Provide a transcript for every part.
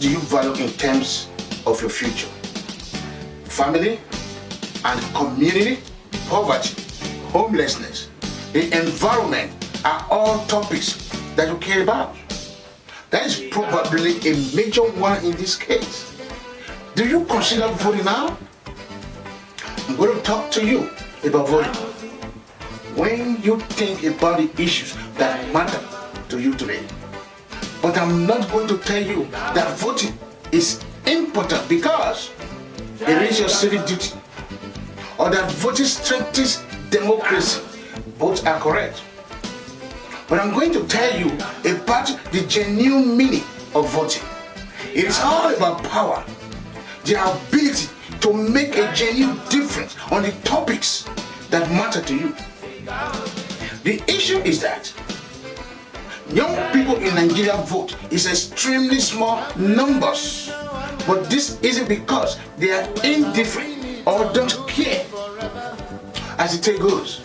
do you value in terms of your future? Family and community, poverty, homelessness, the environment are all topics that you care about. That is probably a major one in this case. Do you consider voting now? I'm going to talk to you about voting. When you think about the issues that matter to you today. But I'm not going to tell you that voting is important because it is your civic duty, or that voting strengthens democracy. Both are correct. But I'm going to tell you about the genuine meaning of voting. It is all about power, the ability to make a genuine difference on the topics that matter to you. The issue is that young people in Nigeria vote is extremely small numbers. But this isn't because they are indifferent or don't care. As the tale goes,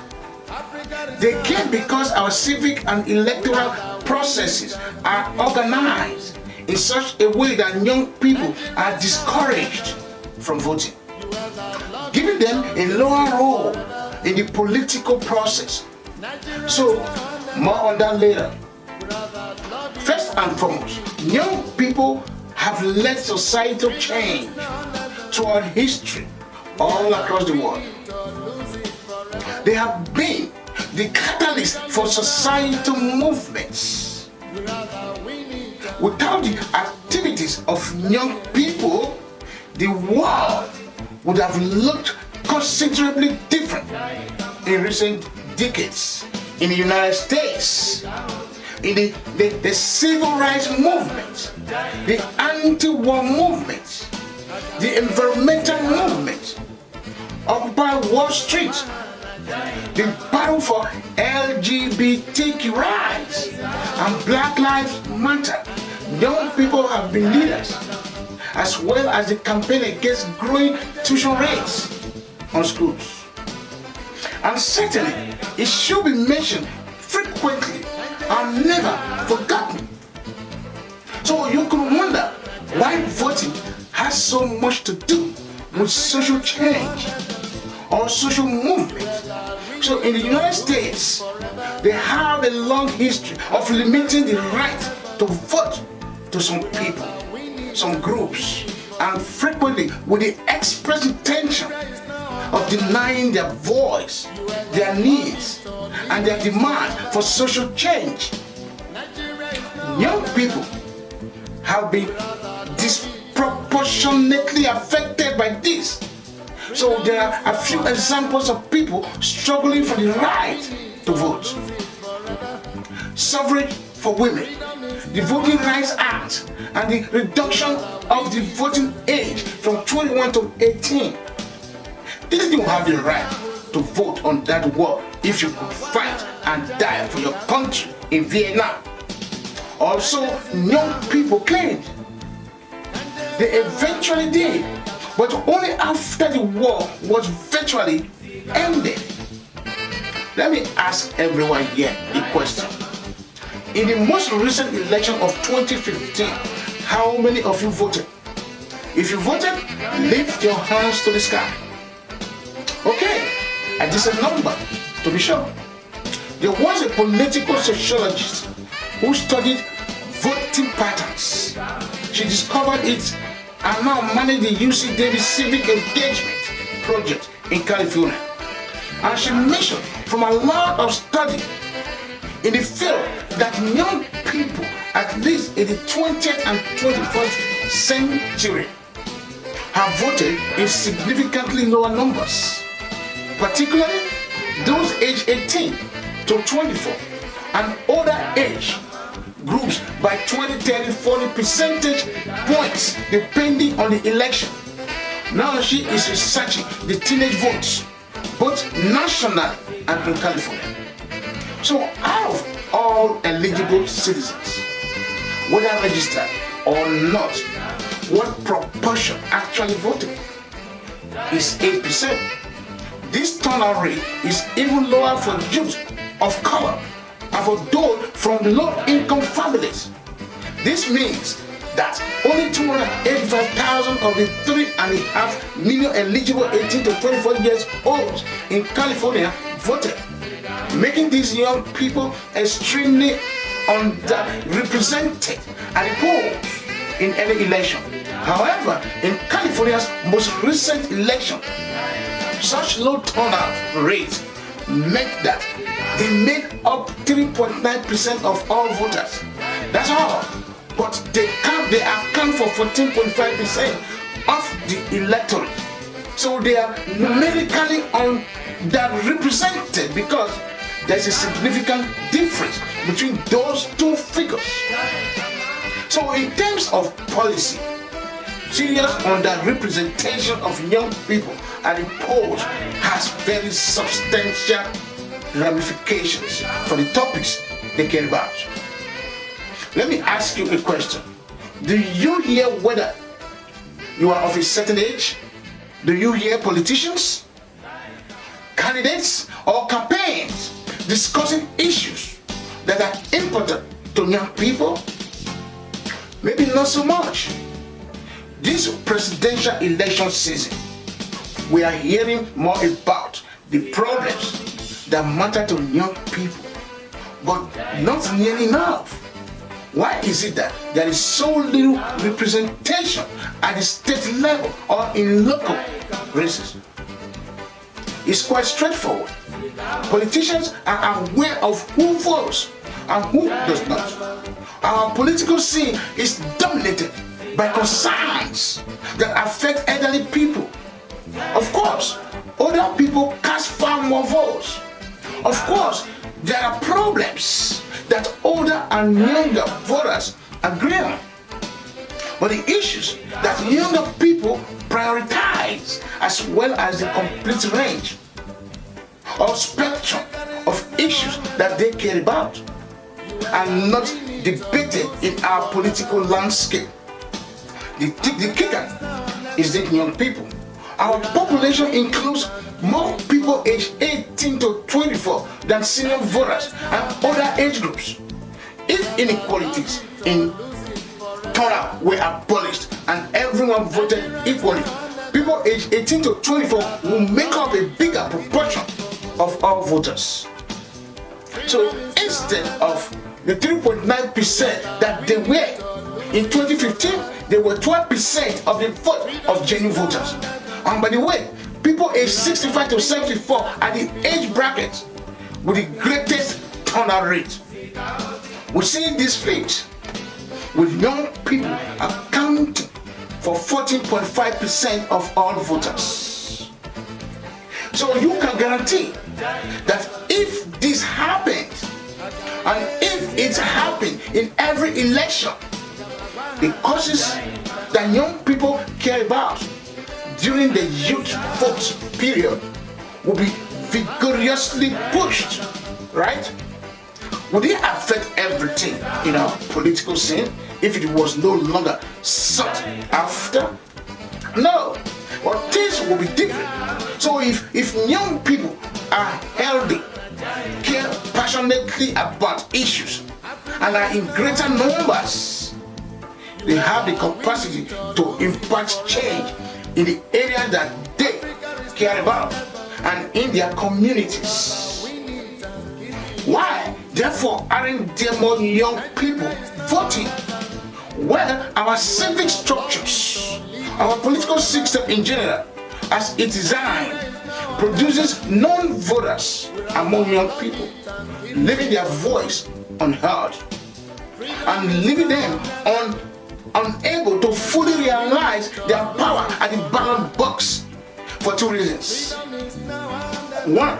they care because our civic and electoral processes are organized in such a way that young people are discouraged from voting, giving them a lower role in the political process. So, more on that later. First and foremost, young people have led societal change throughout history all across the world. They have been the catalyst for societal movements. Without the activities of young people, the world would have looked considerably different in recent decades. In the United States, in the civil rights movement, the anti-war movement, the environmental movement, Occupy Wall Street, the battle for LGBTQ rights, and Black Lives Matter. Young people have been leaders, as well as the campaign against growing tuition rates on schools. And certainly, it should be mentioned frequently and never forgotten. So you could wonder why voting has so much to do with social change or social movement. So in the United States, they have a long history of limiting the right to vote to some people, some groups, and frequently with the express intention of denying their voice, their needs, and their demand for social change. Young people have been disproportionately affected by this. So there are a few examples of people struggling for the right to vote. Suffrage for women, the Voting Rights Act, and the reduction of the voting age from 21 to 18. Didn't you have the right to vote on that war if you could fight and die for your country in Vietnam? Also, young people claimed they eventually did, but only after the war was virtually ended. Let me ask everyone here a question. In the most recent election of 2015, how many of you voted? If you voted, lift your hands to the sky. Okay, and this is a number to be sure. There was a political sociologist who studied voting patterns. She discovered it and now manages the UC Davis Civic Engagement Project in California. And she mentioned from a lot of study in the field that young people, at least in the 20th and 21st century, have voted in significantly lower numbers, particularly those aged 18 to 24 and older age groups by 20, 30, 40 percentage points depending on the election. Now she is researching the teenage votes, both nationally and in California. So out of all eligible citizens, whether registered or not, what proportion actually voted? Is 8%. This turnout rate is even lower for youth of color and for those from low-income families. This means that only 285,000 of the 3.5 million eligible 18 to 24 years old in California voted, making these young people extremely underrepresented at the polls in any election. However, in California's most recent election, such low turnout rates meant that they made up 3.9% of all voters. That's all. But they account for 14.5% of the electorate. So they are numerically underrepresented because there's a significant difference between those two figures. So in terms of policy, serious underrepresentation of young people at the polls has very substantial ramifications for the topics they care about. Let me ask you a question. Do you hear whether you are of a certain age? Do you hear politicians, candidates, or campaigns discussing issues that are important to young people? Maybe not so much. This presidential election season, we are hearing more about the problems that matter to young people, but not nearly enough. Why is it that there is so little representation at the state level or in local races? It's quite straightforward. Politicians are aware of who votes and who does not. Our political scene is dominated by concerns that affect elderly people. Of course, older people cast far more votes. Of course, there are problems that older and younger voters agree on. But the issues that younger people prioritize, as well as the complete range or spectrum of issues that they care about, are not debated in our political landscape. The kicker is the young people. Our population includes more people aged 18 to 24 than senior voters and other age groups. If inequalities in turnout were abolished and everyone voted equally, people aged 18 to 24 will make up a bigger proportion of all voters. So instead of the 3.9% that they were in 2015, they were 12% of the vote of genuine voters. And by the way, people aged 65 to 74 are the age bracket with the greatest turnout rate. We see this flipped, with young people accounting for 14.5% of all voters. So you can guarantee that if this happened, and if it's happened in every election, the causes that young people care about during the youth vote period will be vigorously pushed, right? Would it affect everything in our political scene if it was no longer sought after? No, but things will be different. So if young people are healthy, care passionately about issues, and are in greater numbers, they have the capacity to impact change in the area that they care about and in their communities. Why, therefore, aren't there more young people voting? Well, our civic structures, our political system in general, as it's designed, produces non-voters among young people, leaving their voice unheard and leaving them unable to fully realize their power at the ballot box for two reasons. One,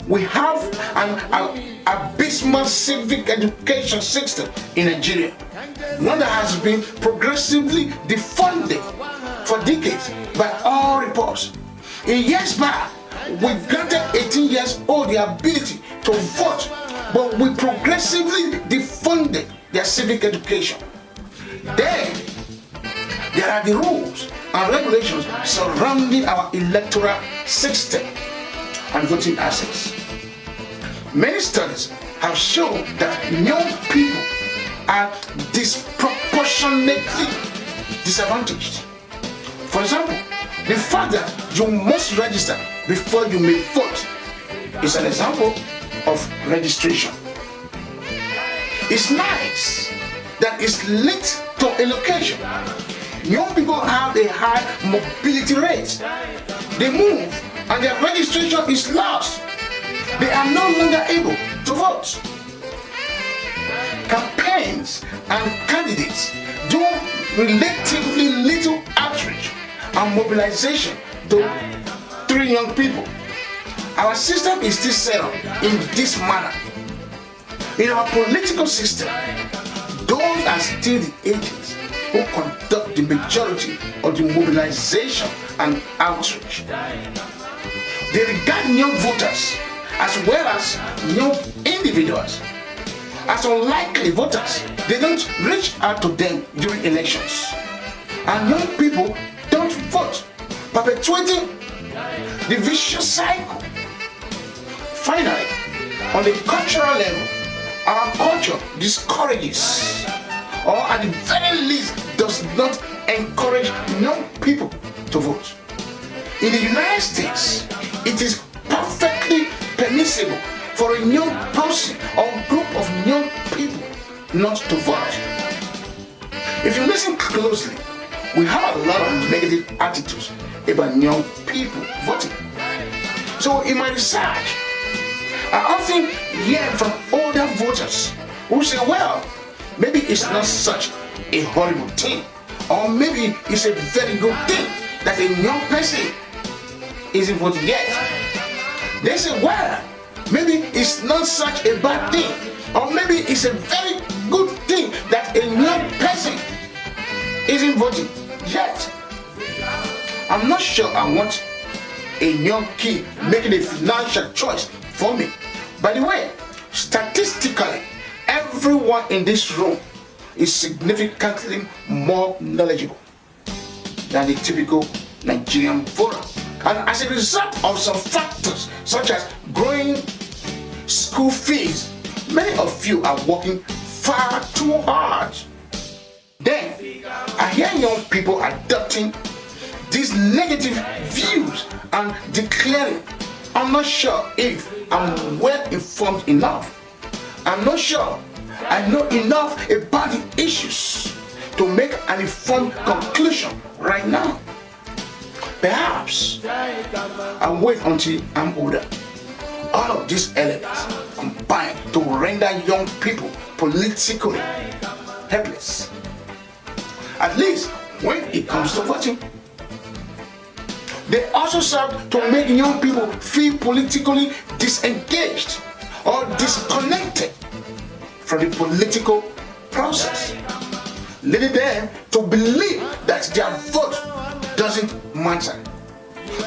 we have an abysmal civic education system in Nigeria, one that has been progressively defunded for decades by all reports. In years back, we granted 18 years old the ability to vote, but we progressively defunded their civic education. Then, there are the rules and regulations surrounding our electoral system and voting access. Many studies have shown that young people are disproportionately disproportionately disadvantaged. For example, the fact that you must register before you may vote is an example of registration. It's nice that it's linked to a location. Young people have a high mobility rate. They move and their registration is lost. They are no longer able to vote. Campaigns and candidates do relatively little outreach and mobilization to young people. Our system is still set up in this manner. In our political system, those are still the agents who conduct the majority of the mobilization and outreach. They regard young voters as well as young individuals as unlikely voters. They don't reach out to them during elections. And young people don't vote, perpetuating the vicious cycle. Finally, on the cultural level, our culture discourages, or at the very least does not encourage young people to vote. In the United States, it is perfectly permissible for a young person or group of young people not to vote. If you listen closely, we have a lot of negative attitudes about young people voting. So in my research, I often hear from older voters who say, well, maybe it's not such a horrible thing, or maybe it's a very good thing that a young person isn't voting yet. They say, well, maybe it's not such a bad thing, or maybe it's a very good thing that a young person isn't voting yet. I'm not sure I want a young kid making a financial choice for me. By the way, statistically, everyone in this room is significantly more knowledgeable than the typical Nigerian voter. And as a result of some factors such as growing school fees, many of you are working far too hard. Then, I hear young people adopting these negative views and declaring, I'm not sure if I'm well informed enough. I'm not sure I know enough about the issues to make an informed conclusion right now. Perhaps I'll wait until I'm older. All of these elements combine to render young people politically helpless. At least when it comes to voting. They also serve to make young people feel politically disengaged or disconnected from the political process, leading them to believe that their vote doesn't matter,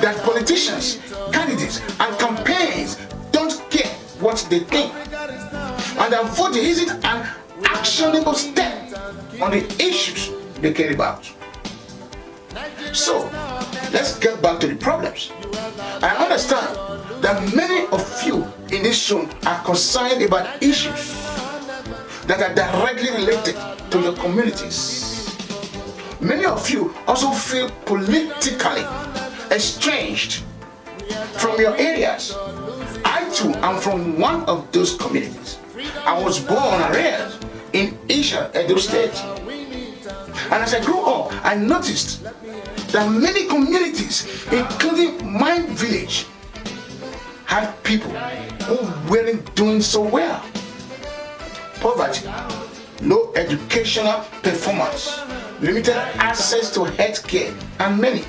that politicians, candidates, and campaigns don't care what they think, and that voting isn't an actionable step on the issues they care about. So, let's get back to the problems. I understand that many of you in this room are concerned about issues that are directly related to your communities. Many of you also feel politically estranged from your areas. I too am from one of those communities. I was born and raised in Isha, Edo State. And as I grew up, I noticed that many communities, including my village, had people who weren't doing so well. Poverty, low educational performance, limited access to health care, and many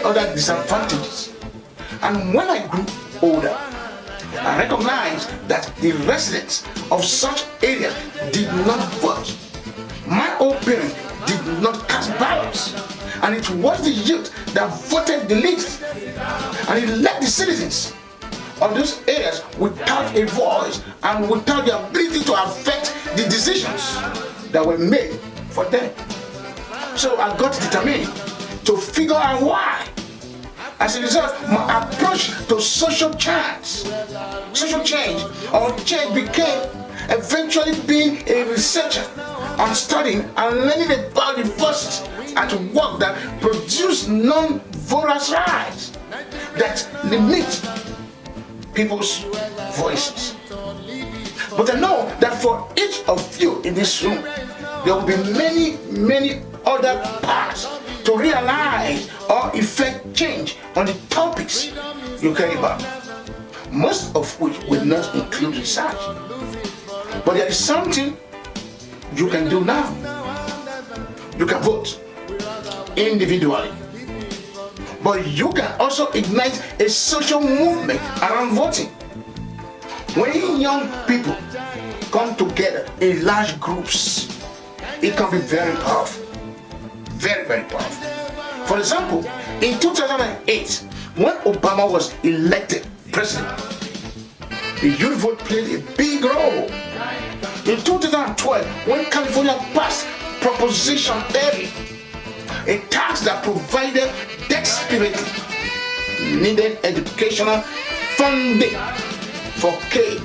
other disadvantages. And when I grew older, I recognized that the residents of such areas did not vote. My own parents did not cast ballots, and it was the youth that voted the least, and it left the citizens of those areas without a voice and without the ability to affect the decisions that were made for them. So I got determined to figure out why. As a result, my approach to social change or change became eventually being a researcher on studying and learning about the forces at work that produce non-voters' rights, that limit people's voices. But I know that for each of you in this room, there will be many other paths to realize or effect change on the topics you care about, most of which will not include research. But there is something you can do now. You can vote individually, but you can also ignite a social movement around voting. When young people come together in large groups, it can be very powerful. Very powerful. For example, in 2008, when Obama was elected president, the youth vote played a big role. In 2012, when California passed Proposition 30, a tax that provided desperately needed educational funding for K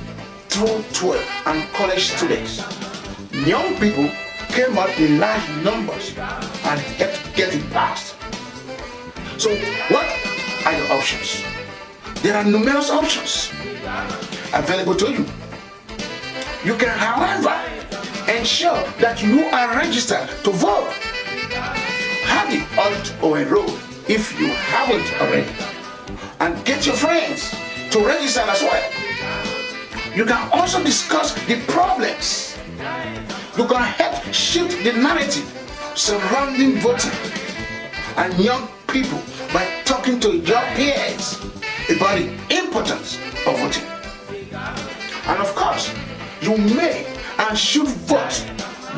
through 12 and college students, young people came out in large numbers and helped get it passed. So what are your options? There are numerous options available to you. You can, however, ensure that you are registered to vote. Have the urge or enroll if you haven't already. And get your friends to register as well. You can also discuss the problems. You can help shift the narrative surrounding voting and young people by talking to your peers about the importance of voting. And of course, you may and should vote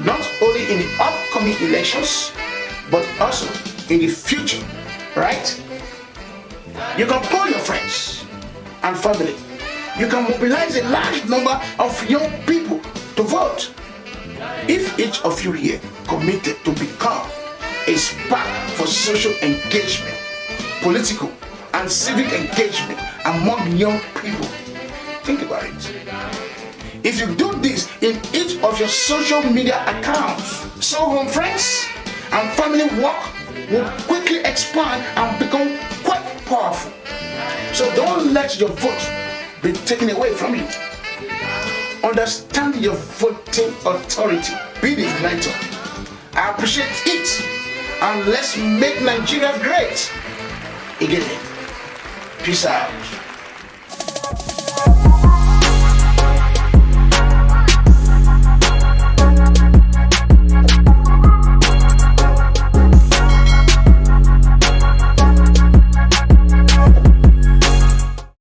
not only in the upcoming elections, but also in the future, right? You can call your friends and family. You can mobilize a large number of young people to vote. If each of you here committed to become a spark for social engagement, political and civic engagement among young people, think about it. If you do this in each of your social media accounts, so home friends and family work will quickly expand and become quite powerful. So don't let your vote be taken away from you. Understand your voting authority. Be the igniter. I appreciate it. And let's make Nigeria great again. Peace out.